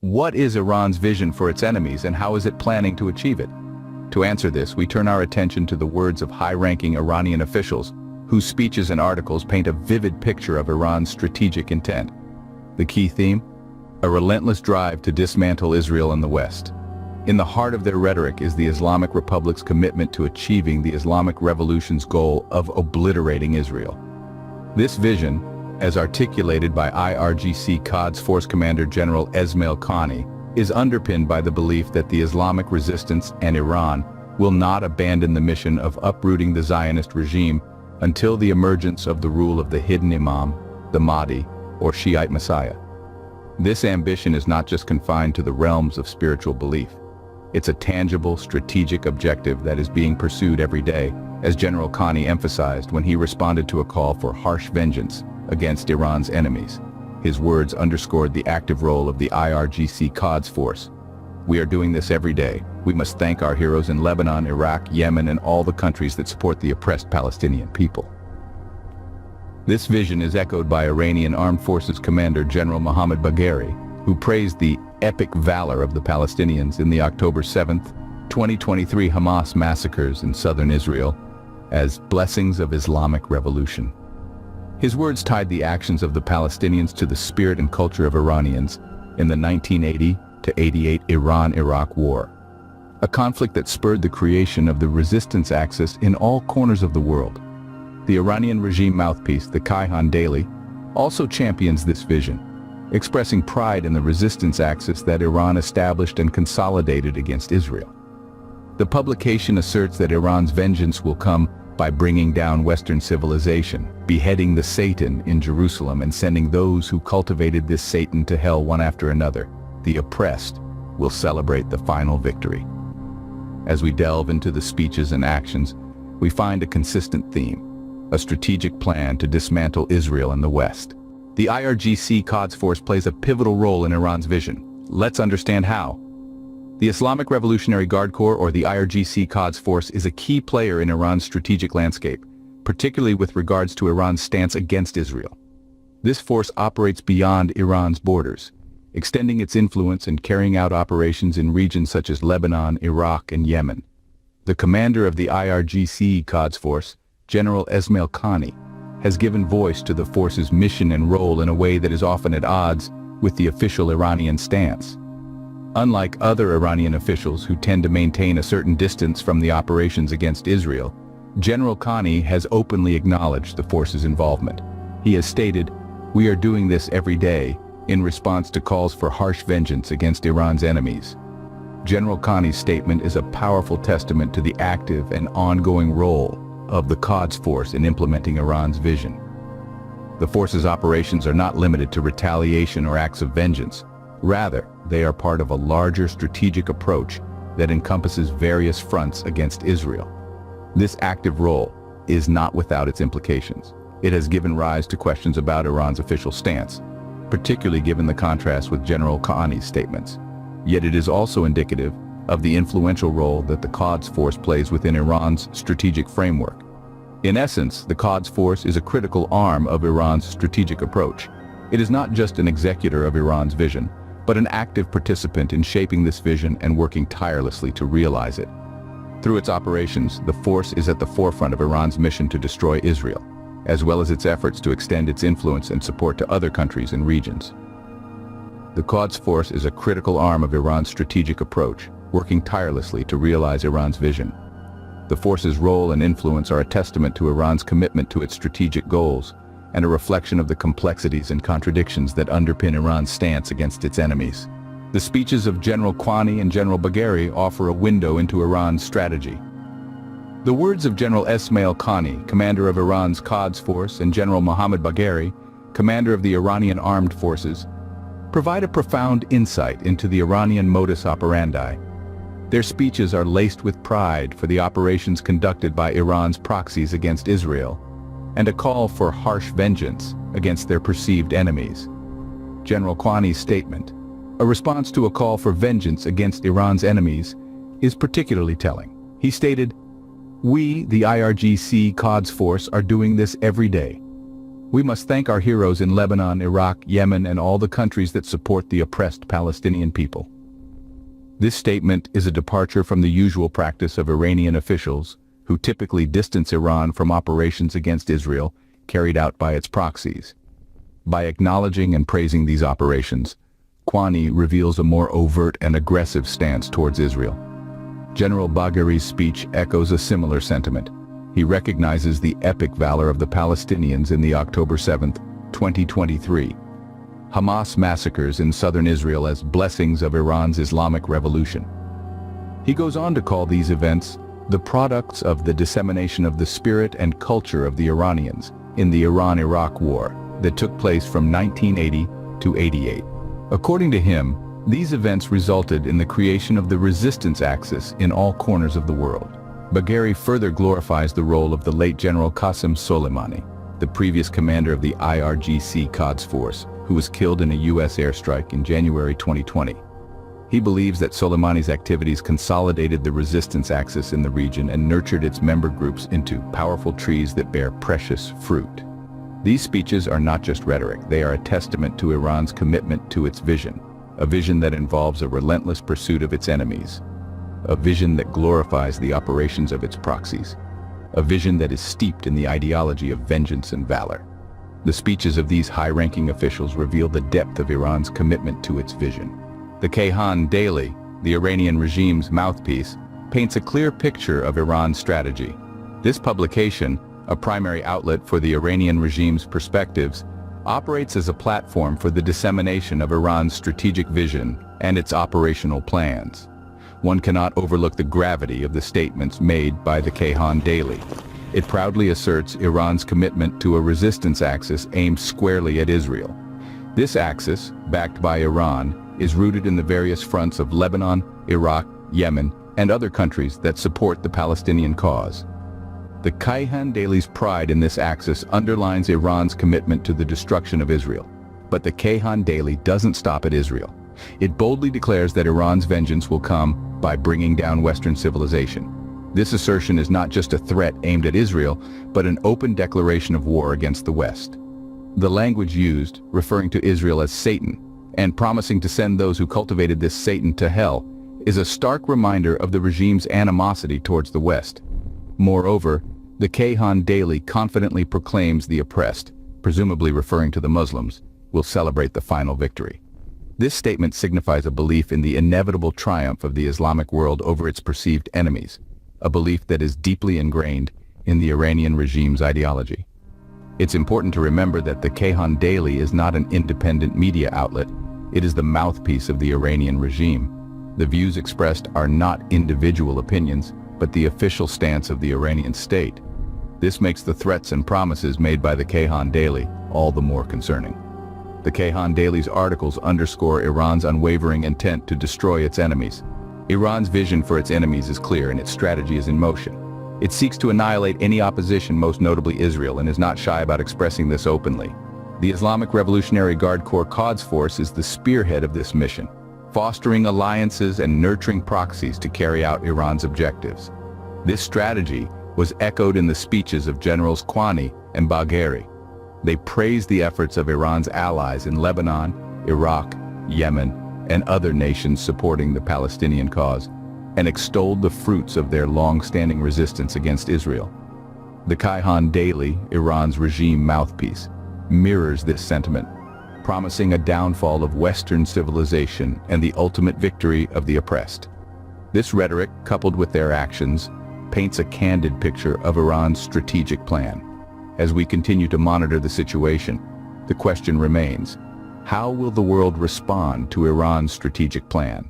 What is Iran's vision for its enemies and how is it planning to achieve it? To answer this, we turn our attention to the words of high-ranking Iranian officials, whose speeches and articles paint a vivid picture of Iran's strategic intent. The key theme? A relentless drive to dismantle Israel and the West. In the heart of their rhetoric is the Islamic Republic's commitment to achieving the Islamic Revolution's goal of obliterating Israel. This vision, as articulated by IRGC Qods Force Commander General Esmail Qaani, is underpinned by the belief that the Islamic resistance and Iran will not abandon the mission of uprooting the Zionist regime until the emergence of the rule of the hidden Imam, the Mahdi, or Shiite Messiah. This ambition is not just confined to the realms of spiritual belief. It's a tangible, strategic objective that is being pursued every day, as General Qaani emphasized when he responded to a call for harsh vengeance against Iran's enemies. His words underscored the active role of the IRGC Qods force. We are doing this every day. We must thank our heroes in Lebanon, Iraq, Yemen, and all the countries that support the oppressed Palestinian people. This vision is echoed by Iranian Armed Forces Commander General Mohammad Bagheri, who praised the epic valor of the Palestinians in the October 7, 2023 Hamas massacres in southern Israel as blessings of Islamic revolution. His words tied the actions of the Palestinians to the spirit and culture of Iranians in the 1980-88 Iran-Iraq War, a conflict that spurred the creation of the resistance axis in all corners of the world. The Iranian regime mouthpiece, the Kayhan Daily, also champions this vision, expressing pride in the resistance axis that Iran established and consolidated against Israel. The publication asserts that Iran's vengeance will come by bringing down Western civilization, beheading the Satan in Jerusalem and sending those who cultivated this Satan to hell one after another. The oppressed will celebrate the final victory. As we delve into the speeches and actions, we find a consistent theme, a strategic plan to dismantle Israel and the West. The IRGC Qods force plays a pivotal role in Iran's vision. Let's understand how. The Islamic Revolutionary Guard Corps, or the IRGC Qods force, is a key player in Iran's strategic landscape, particularly with regards to Iran's stance against Israel. This force operates beyond Iran's borders, extending its influence and carrying out operations in regions such as Lebanon, Iraq, and Yemen. The commander of the IRGC Qods force, General Esmail Qaani, has given voice to the force's mission and role in a way that is often at odds with the official Iranian stance. Unlike other Iranian officials who tend to maintain a certain distance from the operations against Israel, General Qaani has openly acknowledged the force's involvement. He has stated, "We are doing this every day," in response to calls for harsh vengeance against Iran's enemies. General Qaani's statement is a powerful testament to the active and ongoing role of the Qods force in implementing Iran's vision. The force's operations are not limited to retaliation or acts of vengeance. Rather, they are part of a larger strategic approach that encompasses various fronts against Israel. This active role is not without its implications. It has given rise to questions about Iran's official stance, particularly given the contrast with General Qaani's statements. Yet it is also indicative of the influential role that the Qods force plays within Iran's strategic framework. In essence, the Qods force is a critical arm of Iran's strategic approach. It is not just an executor of Iran's vision, but an active participant in shaping this vision and working tirelessly to realize it. Through its operations, the force is at the forefront of Iran's mission to destroy Israel, as well as its efforts to extend its influence and support to other countries and regions. The Qods force is a critical arm of Iran's strategic approach, working tirelessly to realize Iran's vision. The force's role and influence are a testament to Iran's commitment to its strategic goals, and a reflection of the complexities and contradictions that underpin Iran's stance against its enemies. The speeches of General Qaani and General Bagheri offer a window into Iran's strategy. The words of General Esmail Qaani, commander of Iran's Qods force, and General Mohammad Bagheri, commander of the Iranian armed forces, provide a profound insight into the Iranian modus operandi. Their speeches are laced with pride for the operations conducted by Iran's proxies against Israel, and a call for harsh vengeance against their perceived enemies. General Qaani's statement, a response to a call for vengeance against Iran's enemies, is particularly telling. He stated, "We, the IRGC Qods force, are doing this every day. We must thank our heroes in Lebanon, Iraq, Yemen, and all the countries that support the oppressed Palestinian people. This statement is a departure from the usual practice of Iranian officials, who typically distance Iran from operations against Israel carried out by its proxies. By acknowledging and praising these operations, Qaani reveals a more overt and aggressive stance towards Israel. General Bagheri's speech echoes a similar sentiment. He recognizes the epic valor of the Palestinians in the October 7, 2023, Hamas massacres in southern Israel as blessings of Iran's Islamic Revolution. He goes on to call these events the products of the dissemination of the spirit and culture of the Iranians in the Iran-Iraq War that took place from 1980 to 88. According to him, these events resulted in the creation of the resistance axis in all corners of the world. Bagheri further glorifies the role of the late General Qasem Soleimani, the previous commander of the IRGC Qods force, who was killed in a U.S. airstrike in January 2020. He believes that Soleimani's activities consolidated the resistance axis in the region and nurtured its member groups into powerful trees that bear precious fruit. These speeches are not just rhetoric, they are a testament to Iran's commitment to its vision, a vision that involves a relentless pursuit of its enemies, a vision that glorifies the operations of its proxies, a vision that is steeped in the ideology of vengeance and valor. The speeches of these high-ranking officials reveal the depth of Iran's commitment to its vision. The Kayhan Daily, the Iranian regime's mouthpiece, paints a clear picture of Iran's strategy. This publication, a primary outlet for the Iranian regime's perspectives, operates as a platform for the dissemination of Iran's strategic vision and its operational plans. One cannot overlook the gravity of the statements made by the Kayhan Daily. It proudly asserts Iran's commitment to a resistance axis aimed squarely at Israel. This axis, backed by Iran, is rooted in the various fronts of Lebanon, Iraq, Yemen, and other countries that support the Palestinian cause. The Kayhan Daily's pride in this axis underlines Iran's commitment to the destruction of Israel. But the Kayhan Daily doesn't stop at Israel. It boldly declares that Iran's vengeance will come by bringing down Western civilization. This assertion is not just a threat aimed at Israel, but an open declaration of war against the West. The language used, referring to Israel as Satan, and promising to send those who cultivated this Satan to hell, is a stark reminder of the regime's animosity towards the West. Moreover, the Kayhan Daily confidently proclaims the oppressed, presumably referring to the Muslims, will celebrate the final victory. This statement signifies a belief in the inevitable triumph of the Islamic world over its perceived enemies, a belief that is deeply ingrained in the Iranian regime's ideology. It's important to remember that the Kayhan Daily is not an independent media outlet. It is the mouthpiece of the Iranian regime. The views expressed are not individual opinions, but the official stance of the Iranian state. This makes the threats and promises made by the Kayhan Daily all the more concerning. The Kayhan Daily's articles underscore Iran's unwavering intent to destroy its enemies. Iran's vision for its enemies is clear and its strategy is in motion. It seeks to annihilate any opposition, most notably Israel, and is not shy about expressing this openly. The Islamic Revolutionary Guard Corps Qods force is the spearhead of this mission, fostering alliances and nurturing proxies to carry out Iran's objectives. This strategy was echoed in the speeches of Generals Qaani and Bagheri. They praised the efforts of Iran's allies in Lebanon, Iraq, Yemen, and other nations supporting the Palestinian cause, and extolled the fruits of their long-standing resistance against Israel. The Kayhan Daily, Iran's regime mouthpiece, mirrors this sentiment, promising a downfall of Western civilization and the ultimate victory of the oppressed. This rhetoric, coupled with their actions, paints a candid picture of Iran's strategic plan. As we continue to monitor the situation, the question remains, how will the world respond to Iran's strategic plan?